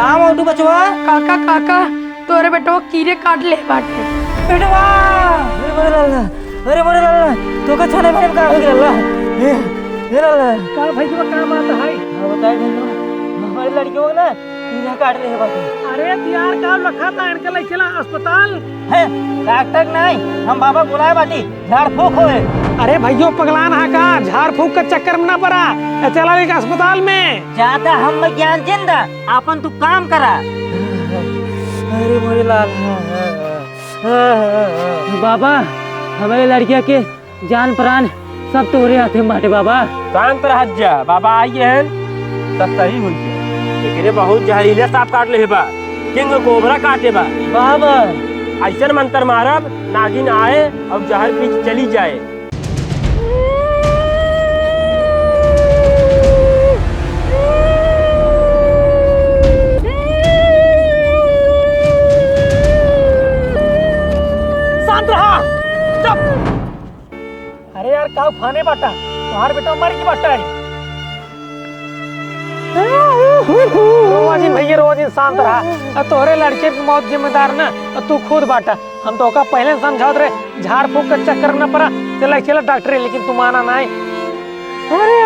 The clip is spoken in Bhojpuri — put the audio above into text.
कहाँ मोटू बचवा? काका काका तोरे बेटो कीड़े काट ले बाटे। बेटवा अरे मोरे लाला तो का छाने में का हो गया लाला ये लाला का भाई का काम आता है? बताए भैया हमारी लड़कियों को ना कीड़ा काट रहे बाटे। अरे यार का लखा था इनके ले चला अस्पताल है डॉक्टर नहीं हम बाबा बुलाए बाटी झाड़ फूक होए। अरे भैया पगलान हा का झाड़ फूक के चक्कर में ना पड़ा चला लेके अस्पताल में ज्यादा हम ज्ञान जिंदा अपन तू काम करा। अरे मोरे लाला बाबा हमारे लड़किया के जान प्राण सब तोरे हाथे बाटे बाबा। शांत रह जा बाबा आइए हैं सब सही हो गया लेकिन बहुत जहरीले सांप काट ले बा किंग कोबरा काटे बा बाबा। ऐसा मंत्र मारब नागिन आए और जहर पी चली जाए। शांत रहा चुप। अरे यार का फाने बाटा तुम्हार बेटा मर की बाटा है। रोज भैया रोज शांत रहा तोहरे लड़के की मौत जिम्मेदार ना तू खुद बाटा। हम तो का पहले समझाओ रहे झाड़ फूक का चक्कर न पड़ा चला चला डॉक्टर लेकिन तू माना नहीं। अरे